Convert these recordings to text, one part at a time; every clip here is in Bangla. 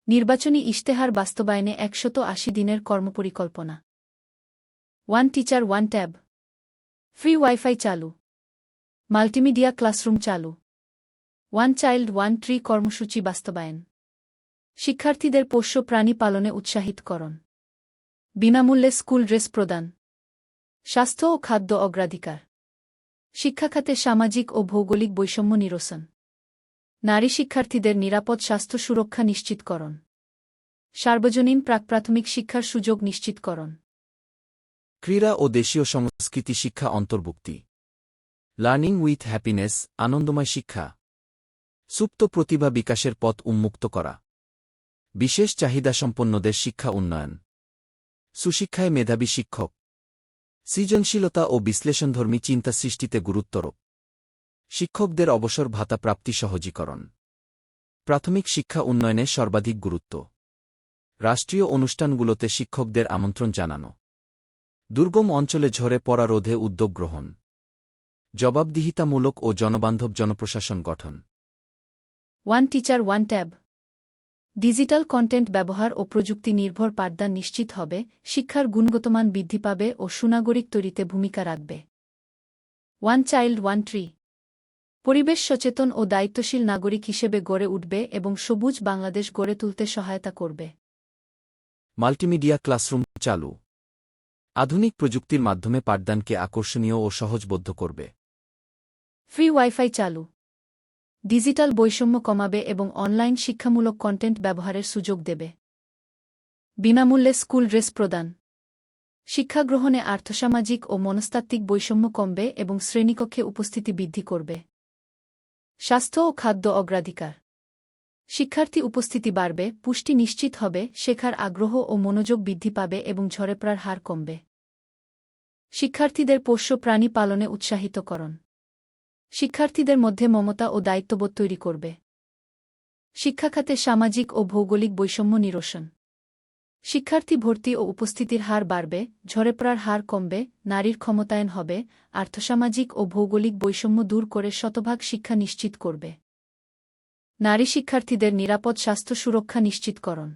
নির্বাচনী ইশতেহার বাস্তবায়নে ১৮০ দিনের কর্মপরিকল্পনা। One teacher one tab, free WiFi চালু, মাল্টিমিডিয়া ক্লাসরুম চালু, ওয়ান চাইল্ড ওয়ান ট্রি কর্মসূচি বাস্তবায়ন, শিক্ষার্থীদের পোষ্য প্রাণী পালনে উৎসাহিতকরণ, বিনামূল্যে স্কুল ড্রেস প্রদান, স্বাস্থ্য ও খাদ্য অগ্রাধিকার, শিক্ষাখাতে সামাজিক ও ভৌগোলিক বৈষম্য নিরসন, নারী শিক্ষার্থীদের নিরাপদ স্বাস্থ্য সুরক্ষা নিশ্চিতকরণ, সার্বজনীন প্রাক-প্রাথমিক শিক্ষার সুযোগ নিশ্চিতকরণ, ক্রীড়া ও দেশীয় সংস্কৃতি শিক্ষা অন্তর্ভুক্তি, লার্নিং উইথ হ্যাপিনেস আনন্দময় শিক্ষা, সুপ্ত প্রতিভা বিকাশের পথ উন্মুক্ত করা, বিশেষ চাহিদাসম্পন্নদের শিক্ষা উন্নয়ন, সুশিক্ষায় মেধাবী শিক্ষক, সৃজনশীলতা ও বিশ্লেষণধর্মী চিন্তা সৃষ্টিতে গুরুত্বারোপ, শিক্ষকদের অবসর ভাতা প্রাপ্তি সহজীকরণ, প্রাথমিক শিক্ষা উন্নয়নে সর্বাধিক গুরুত্ব, রাষ্ট্রীয় অনুষ্ঠানগুলোতে শিক্ষকদের আমন্ত্রণ জানানো, দুর্গম অঞ্চলে ঝরে পড়া রোধে উদ্যোগ গ্রহণ, জবাবদিহিতামূলক ও জনবান্ধব জনপ্রশাসন গঠন। One teacher one tab, digital content ব্যবহার ও প্রযুক্তি নির্ভর পাঠদান নিশ্চিত হবে, শিক্ষার গুণগতমান বৃদ্ধি পাবে ও সুনাগরিক তৈরিতে ভূমিকা রাখবে। ওয়ান চাইল্ড ওয়ান ট্রি, পরিবেশ সচেতন ও দায়িত্বশীল নাগরিক হিসেবে গড়ে উঠবে এবং সবুজ বাংলাদেশ গড়ে তুলতে সহায়তা করবে। মাল্টিমিডিয়া ক্লাসরুম চালু, আধুনিক প্রযুক্তির মাধ্যমে পাঠদানকে আকর্ষণীয় ও সহজবোধ্য করবে। ফ্রি ওয়াইফাই চালু, ডিজিটাল বৈষম্য কমাবে এবং অনলাইন শিক্ষামূলক কন্টেন্ট ব্যবহারের সুযোগ দেবে। বিনামূল্যে স্কুল ড্রেস প্রদান, শিক্ষাগ্রহণে আর্থসামাজিক ও মনস্তাত্ত্বিক বৈষম্য কমবে এবং শ্রেণীকক্ষে উপস্থিতি বৃদ্ধি করবে। স্বাস্থ্য ও খাদ্য অগ্রাধিকার, শিক্ষার্থী উপস্থিতি বাড়বে, পুষ্টি নিশ্চিত হবে, শেখার আগ্রহ ও মনোযোগ বৃদ্ধি পাবে এবং ঝরে পড়ার হার কমবে। শিক্ষার্থীদের পোষ্য প্রাণী পালনে উৎসাহিতকরণ, শিক্ষার্থীদের মধ্যে মমতা ও দায়িত্ববোধ তৈরি করবে। শিক্ষাখাতে সামাজিক ও ভৌগোলিক বৈষম্য নিরসন, শিক্ষার্থী ভর্তি ও উপস্থিতির হার বাড়বে, ঝরে পড়ার হার কমবে, নারীর ক্ষমতায়ন হবে, আর্থসামাজিক ও ভৌগোলিক বৈষম্য দূর করে শতভাগ শিক্ষা নিশ্চিত করবে। নারী শিক্ষার্থীদের নিরাপদ স্বাস্থ্য সুরক্ষা নিশ্চিতকরণ,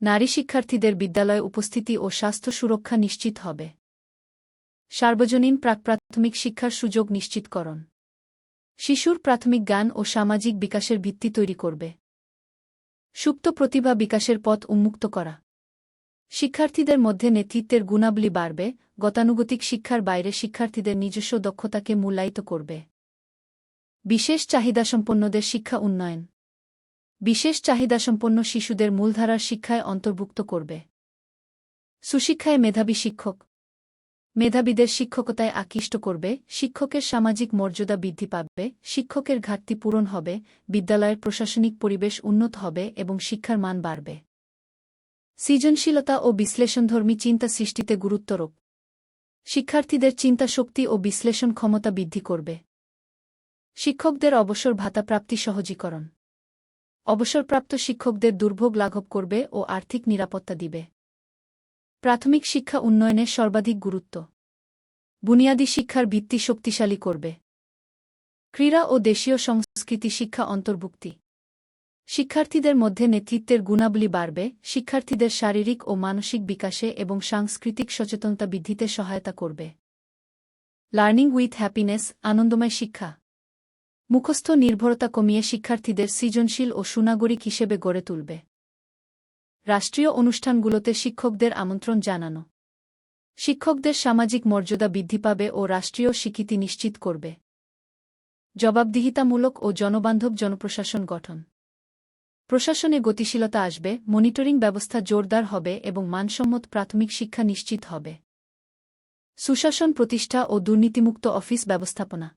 নারী শিক্ষার্থীদের বিদ্যালয়ে উপস্থিতি ও স্বাস্থ্য সুরক্ষা নিশ্চিত হবে। সার্বজনীন প্রাক-প্রাথমিক শিক্ষার সুযোগ নিশ্চিতকরণ, শিশুর প্রাথমিক জ্ঞান ও সামাজিক বিকাশের ভিত্তি তৈরি করবে। সুপ্ত প্রতিভা বিকাশের পথ উন্মুক্ত করা, শিক্ষার্থীদের মধ্যে নেতৃত্বের গুণাবলী বাড়বে, গতানুগতিক শিক্ষার বাইরে শিক্ষার্থীদের নিজস্ব দক্ষতাকে মূল্যায়িত করবে। বিশেষ চাহিদাসম্পন্নদের শিক্ষা উন্নয়ন, বিশেষ চাহিদাসম্পন্ন শিশুদের মূলধারার শিক্ষায় অন্তর্ভুক্ত করবে। সুশিক্ষায় মেধাবী শিক্ষক, মেধাবীদের শিক্ষকতায় আকৃষ্ট করবে, শিক্ষকের সামাজিক মর্যাদা বৃদ্ধি পাবে, শিক্ষকের ঘাটতি পূরণ হবে, বিদ্যালয়ের প্রশাসনিক পরিবেশ উন্নত হবে এবং শিক্ষার মান বাড়বে। সৃজনশীলতা ও বিশ্লেষণধর্মী চিন্তা সৃষ্টিতে গুরুত্বারোপ, শিক্ষার্থীদের চিন্তাশক্তি ও বিশ্লেষণ ক্ষমতা বৃদ্ধি করবে। শিক্ষকদের অবসর ভাতা প্রাপ্তি সহজীকরণ, অবসরপ্রাপ্ত শিক্ষকদের দুর্ভোগ লাঘব করবে ও আর্থিক নিরাপত্তা দিবে। প্রাথমিক শিক্ষা উন্নয়নে সর্বাধিক গুরুত্ব, বুনিয়াদী শিক্ষার ভিত্তি শক্তিশালী করবে। ক্রীড়া ও দেশীয় সংস্কৃতি শিক্ষা অন্তর্ভুক্তি, শিক্ষার্থীদের মধ্যে নেতৃত্বের গুণাবলী বাড়বে, শিক্ষার্থীদের শারীরিক ও মানসিক বিকাশে এবং সাংস্কৃতিক সচেতনতা বৃদ্ধিতে সহায়তা করবে। লার্নিং উইথ হ্যাপিনেস আনন্দময় শিক্ষা, মুখস্থ নির্ভরতা কমিয়ে শিক্ষার্থীদের সৃজনশীল ও সুনাগরিক হিসেবে গড়ে তুলবে। রাষ্ট্রীয় অনুষ্ঠানগুলোতে শিক্ষকদের আমন্ত্রণ জানানো, শিক্ষকদের সামাজিক মর্যাদা বৃদ্ধি পাবে ও রাষ্ট্রীয় স্বীকৃতি নিশ্চিত করবে। জবাবদিহিতামূলক ও জনবান্ধব জনপ্রশাসন গঠন, প্রশাসনে গতিশীলতা আসবে, মনিটরিং ব্যবস্থা জোরদার হবে এবং মানসম্মত প্রাথমিক শিক্ষা নিশ্চিত হবে। সুশাসন প্রতিষ্ঠা ও দুর্নীতিমুক্ত অফিস ব্যবস্থাপনা,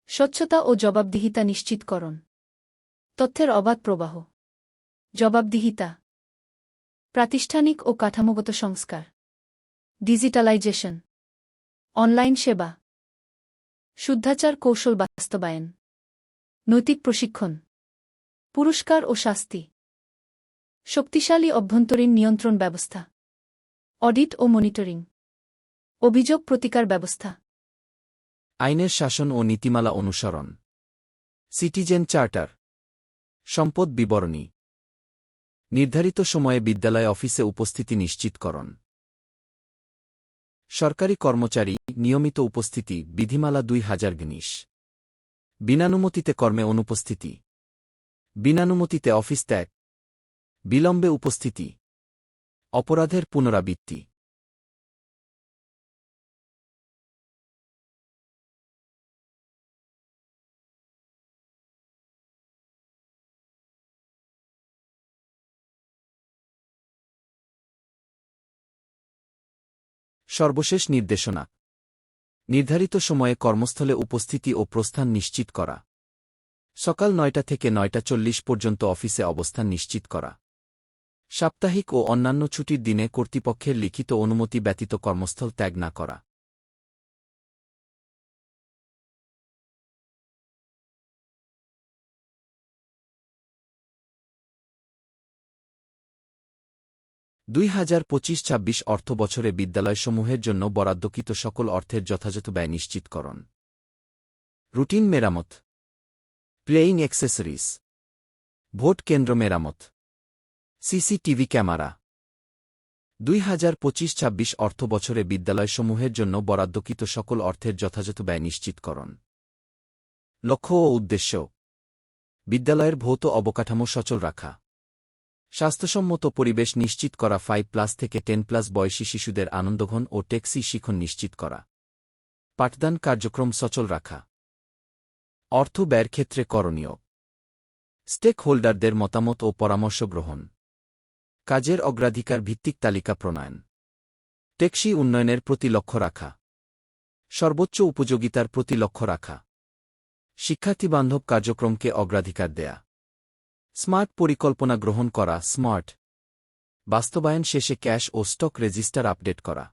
স্বচ্ছতা ও জবাবদিহিতা নিশ্চিতকরণ, তথ্যের অবাধ প্রবাহ, জবাবদিহিতা, প্রাতিষ্ঠানিক ও কাঠামোগত সংস্কার, ডিজিটালাইজেশন, অনলাইন সেবা, শুদ্ধাচার কৌশল বাস্তবায়ন, নৈতিক প্রশিক্ষণ, পুরস্কার ও শাস্তি, শক্তিশালী অভ্যন্তরীণ নিয়ন্ত্রণ ব্যবস্থা, অডিট ও মনিটরিং, অভিযোগ প্রতিকার ব্যবস্থা, আইনের শাসন ও নীতিমালা অনুসরণ, সিটিজেন চার্টার, সম্পদ বিবরণী নির্ধারিত সময়ে বিদ্যালয় অফিসে উপস্থিতি নিশ্চিতকরণ সরকারি কর্মচারী নিয়মিত উপস্থিতি বিধিমালা 2019 বিনানুমতিতে কর্মে অনুপস্থিতি বিনানুমতিতে অফিস ত্যাগ বিলম্বে উপস্থিতি অপরাধের পুনরাবৃত্তি সর্বশেষ নির্দেশনা নির্ধারিত সময়ে কর্মস্থলে উপস্থিতি ও প্রস্থান নিশ্চিত করা সকাল 9টা থেকে 9:40 পর্যন্ত অফিসে অবস্থান নিশ্চিত করা সাপ্তাহিক ও অন্যান্য ছুটির দিনে কর্তৃপক্ষের লিখিত অনুমতি ব্যতীত কর্মস্থল ত্যাগ না করা দুই 2025-26 অর্থবছরে বিদ্যালয়সমূহের জন্য বরাদ্দকৃত সকল অর্থের যথাযথ ব্যয় নিশ্চিতকরণ রুটিন মেরামত প্লেয়িং অ্যাক্সেসরিজ ভোট কেন্দ্র মেরামত সিসিটিভি ক্যামেরা 2025-26 অর্থবছরে বিদ্যালয়সমূহের জন্য বরাদ্দকৃত সকল অর্থের যথাযথ ব্যয় নিশ্চিতকরণ লক্ষ্য ও উদ্দেশ্য বিদ্যালয়ের ভৌত অবকাঠামো সচল রাখা স্বাস্থ্যসম্মত পরিবেশ নিশ্চিত করা 5+ থেকে 10+ বয়সী শিশুদের আনন্দঘন ও টেকসই শিখন নিশ্চিত করা পাঠদান কার্যক্রম সচল রাখা অর্থ ব্যয়ের ক্ষেত্রে করণীয় স্টেক হোল্ডারদের মতামত ও পরামর্শ গ্রহণ কাজের অগ্রাধিকার ভিত্তিক তালিকা প্রণয়ন টেকসই উন্নয়নের প্রতি লক্ষ্য রাখা সর্বোচ্চ উপযোগিতার প্রতি লক্ষ্য রাখা শিক্ষার্থীবান্ধব কার্যক্রমকে অগ্রাধিকার দেয়া স্মার্ট পরিকল্পনা গ্রহণ করা স্মার্ট বাস্তবায়ন শেষে ক্যাশ ও স্টক রেজিস্টার আপডেট করা